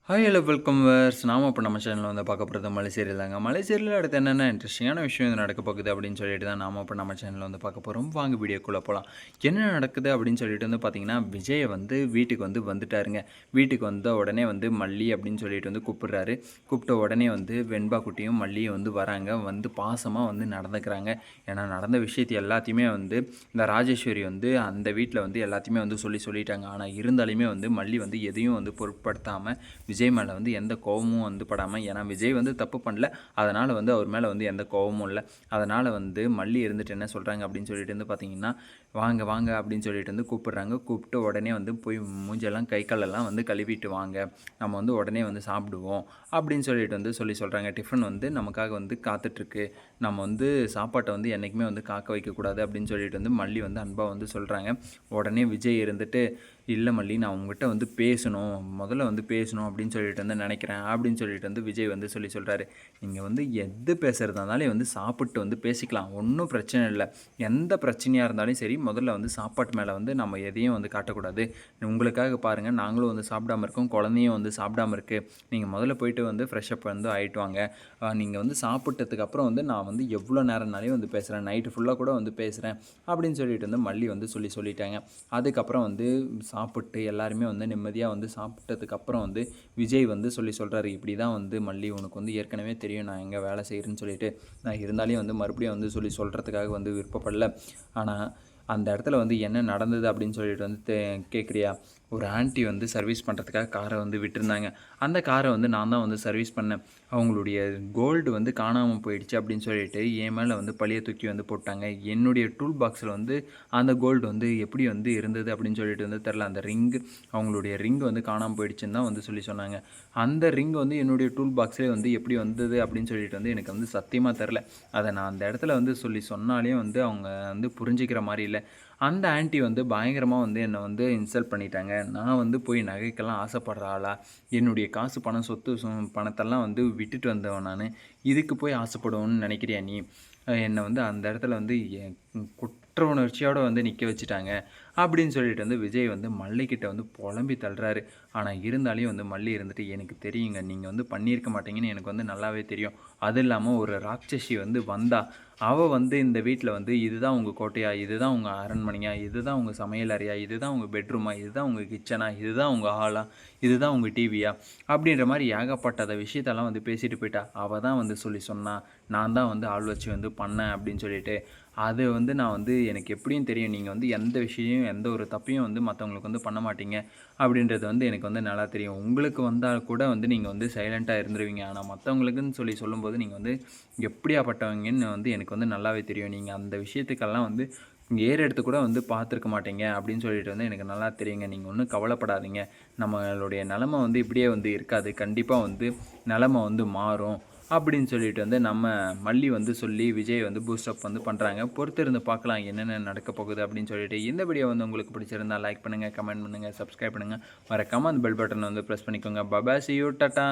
Hi hello welcome verse. நாம இப்போ நம்ம சேனலில் வந்து பார்க்க போகிறது மலை சீரியல் தாங்க. மலை சீரியல் அடுத்து என்னென்ன இன்ட்ரெஸ்டிங்கான விஷயம் இது நடக்க போகுது அப்படின்னு சொல்லிட்டு தான் நாம இப்போ நம்ம சேனலில் வந்து பார்க்க போகிறோம். வாங்க வீடியோக்குள்ளே போகலாம். என்ன நடக்குது அப்படின்னு சொல்லிட்டு வந்து பார்த்தீங்கன்னா, விஜயை வந்து வீட்டுக்கு வந்து வந்துட்டாருங்க. வீட்டுக்கு வந்த உடனே வந்து மல்லி அப்படின்னு சொல்லிட்டு வந்து கூப்பிடுறாரு. கூப்பிட்ட உடனே வந்து வெண்பா குட்டியும் மல்லியும் வந்து வராங்க. வந்து பாசமாக வந்து நடந்துக்கிறாங்க. ஏன்னா நடந்த விஷயத்தை எல்லாத்தையுமே வந்து இந்த ராஜேஸ்வரி வந்து அந்த வீட்டில் வந்து எல்லாத்தையுமே வந்து சொல்லிட்டாங்க. ஆனால் இருந்தாலுமே வந்து மல்லி வந்து எதையும் வந்து பொருட்படுத்தாமல் விஜய் மேலே வந்து எந்த கோவமும் வந்து படாமல், ஏன்னா விஜய் வந்து தப்பு பண்ணல, அதனால் வந்து அவர் மேலே வந்து எந்த கோவமும் இல்லை. அதனால் வந்து மல்லி இருந்துட்டு என்ன சொல்கிறாங்க அப்படின்னு சொல்லிட்டு வந்து பார்த்தீங்கன்னா, வாங்க வாங்க அப்படின்னு சொல்லிட்டு வந்து கூப்பிடுறாங்க. கூப்பிட்டு உடனே வந்து போய் மூஞ்செல்லாம் கை காலெல்லாம் வந்து கழுவிட்டு வாங்க, நம்ம வந்து உடனே வந்து சாப்பிடுவோம் அப்படின்னு சொல்லிட்டு வந்து சொல்கிறாங்க. டிஃபன் வந்து நமக்காக வந்து காத்துட்ருக்கு, நம்ம வந்து சாப்பாட்டை வந்து என்றைக்குமே வந்து காக்க வைக்கக்கூடாது அப்படின்னு சொல்லிட்டு வந்து மல்லி வந்து அன்பாக வந்து சொல்கிறாங்க. உடனே விஜய் இருந்துட்டு, இல்லை மல்லி, நான் உங்ககிட்ட வந்து பேசணும், முதல்ல வந்து பேசணும் அப்படின்னு சொல்லிட்டு வந்து நினைக்கிறேன் அப்படின்னு சொல்லிட்டு வந்து விஜய் வந்து சொல்கிறாரு. நீங்கள் வந்து எது பேசுகிறதா இருந்தாலும் வந்து சாப்பிட்டு வந்து பேசிக்கலாம், ஒன்றும் பிரச்சனை இல்லை. எந்த பிரச்சனையாக இருந்தாலும் சரி, முதல்ல வந்து சாப்பாட்டு மேலே வந்து நம்ம எதையும் வந்து காட்டக்கூடாது. உங்களுக்காக பாருங்கள், நாங்களும் வந்து சாப்பிடாம இருக்கோம், குழந்தையும் வந்து சாப்பிடாம இருக்குது. நீங்கள் முதல்ல போயிட்டு வந்து ஃப்ரெஷ்அப் வந்து ஆகிட்டு வாங்க. நீங்கள் வந்து சாப்பிட்டதுக்கப்புறம் வந்து நான் வந்து எவ்வளோ நேரம்னாலையும் வந்து பேசுகிறேன், நைட்டு ஃபுல்லாக கூட வந்து பேசுகிறேன் அப்படின்னு சொல்லிட்டு வந்து மல்லி வந்து சொல்லிட்டாங்க. அதுக்கப்புறம் வந்து சாப்பிட்டு எல்லாருமே வந்து நிம்மதியாக வந்து சாப்பிட்டதுக்கப்புறம் வந்து விஜய் வந்து சொல்கிறாரு, இப்படி தான் வந்து மல்லி, உனக்கு வந்து ஏற்கனவே தெரியும் நான் எங்கே வேலை செய்கிறேன்னு சொல்லிட்டு. நான் இருந்தாலும் வந்து மறுபடியும் வந்து சொல்கிறதுக்காக வந்து விருப்பப்படல. ஆனால் அந்த இடத்துல வந்து என்ன நடந்தது அப்படின்னு சொல்லிட்டு வந்து கேட்குறியா? ஒரு ஆன்ட்டி வந்து சர்வீஸ் பண்ணுறதுக்காக காரை வந்து விட்டுருந்தாங்க. அந்த காரை வந்து நான் தான் வந்து சர்வீஸ் பண்ணேன். அவங்களுடைய கோல்டு வந்து காணாமல் போயிடுச்சு அப்படின்னு சொல்லிட்டு என் மேலே வந்து பழிய தூக்கி வந்து போட்டாங்க. என்னுடைய டூல் பாக்ஸில் வந்து அந்த கோல்டு வந்து எப்படி வந்து இருந்தது அப்படின்னு சொல்லிட்டு வந்து தெரில. அந்த ரிங்கு, அவங்களுடைய ரிங் வந்து காணாமல் போயிடுச்சுன்னு தான் வந்து சொன்னாங்க. அந்த ரிங் வந்து என்னுடைய டூல் பாக்ஸ்லேயே வந்து எப்படி வந்தது அப்படின்னு சொல்லிட்டு வந்து எனக்கு வந்து சத்தியமாக தெரில. அதை நான் அந்த இடத்துல வந்து சொன்னாலே வந்து அவங்க வந்து புரிஞ்சிக்கிற மாதிரி இல்லை. அந்த ஆன்ட்டி வந்து பயங்கரமாக வந்து என்னை வந்து இன்சல்ட் பண்ணிட்டாங்க. நான் வந்து போய் நகைக்கெல்லாம் ஆசைப்படுற ஆளா? என்னுடைய காசு பணம் சொத்து பணத்தெல்லாம் வந்து விட்டுட்டு வந்தவன் நான். இதுக்கு போய் ஆசைப்படுவோன்னு நினைக்கிறியா நீ? என்னை வந்து அந்த இடத்துல வந்து குற்ற உணர்ச்சியோடு வந்து நிற்க வச்சுட்டாங்க அப்படின்னு சொல்லிட்டு வந்து விஜய் வந்து மல்லிக்கிட்ட வந்து புலம்பி தள்ளுறாரு. ஆனால் இருந்தாலையும் வந்து மல்லி இருந்துட்டு, எனக்கு தெரியுங்க, நீங்கள் வந்து பண்ணியிருக்க மாட்டீங்கன்னு எனக்கு வந்து நல்லாவே தெரியும். அது இல்லாமல் ஒரு ராட்சசி வந்து வந்தா, அவள் வந்து இந்த வீட்டில் வந்து இதுதான் உங்கள் கோட்டையா, இதுதான் உங்கள் அரண்மனையா, இதுதான் உங்கள் சமையல் அறையா, இதுதான் உங்கள் பெட்ரூமா, இதுதான் உங்கள் கிச்சனா, இதுதான் உங்கள் ஹாலா, இதுதான் உங்கள் டிவியா அப்படின்ற மாதிரி ஏகப்பட்ட விஷயத்தெல்லாம் வந்து பேசிட்டு போயிட்டா. அவள் தான் வந்து சொன்னா, நான் தான் வந்து ஆள் வச்சு வந்து பண்ணேன் அப்படின்னு சொல்லிட்டு. அது வந்து நான் வந்து எனக்கு எப்படியும் தெரியும், நீங்கள் வந்து எந்த விஷயம் எந்த ஒரு தப்பையும் வந்து மற்றவங்களுக்கு வந்து பண்ண மாட்டீங்க அப்படின்றது வந்து எனக்கு வந்து நல்லா தெரியும். உங்களுக்கு வந்தால் கூட வந்து நீங்கள் வந்து சைலண்ட்டாக இருந்துருவீங்க. ஆனால் மற்றவங்களுக்குன்னு சொல்லும்போது நீங்கள் வந்து எப்படியாப்பட்டவங்கன்னு வந்து எனக்கு வந்து நல்லாவே தெரியும். நீங்கள் அந்த விஷயத்துக்கெல்லாம் வந்து எடுத்து கூட வந்து பார்த்துருக்க மாட்டீங்க அப்படின்னு சொல்லிட்டு வந்து எனக்கு நல்லா தெரியுங்க. நீங்கள் ஒன்றும் கவலைப்படாதீங்க. நம்மளுடைய நிலமை வந்து இப்படியே வந்து இருக்காது. கண்டிப்பாக வந்து நிலமை வந்து மாறும் அப்படின்னு சொல்லிட்டு வந்து நம்ம மல்லி வந்து சொல்லி விஜய் வந்து பூஸ்டப் வந்து பண்ணுறாங்க. பொறுத்திருந்து பார்க்கலாம் என்னென்ன நடக்க போகுது அப்படின்னு சொல்லிட்டு. இந்த வீடியோ வந்து உங்களுக்கு பிடிச்சிருந்தால் லைக் பண்ணுங்கள், கமெண்ட் பண்ணுங்கள், சப்ஸ்கிரைப் பண்ணுங்கள். மறக்காமல் அந்த பெல் பட்டனை வந்து ப்ரெஸ் பண்ணிக்கோங்க. Bye bye, see you, tata.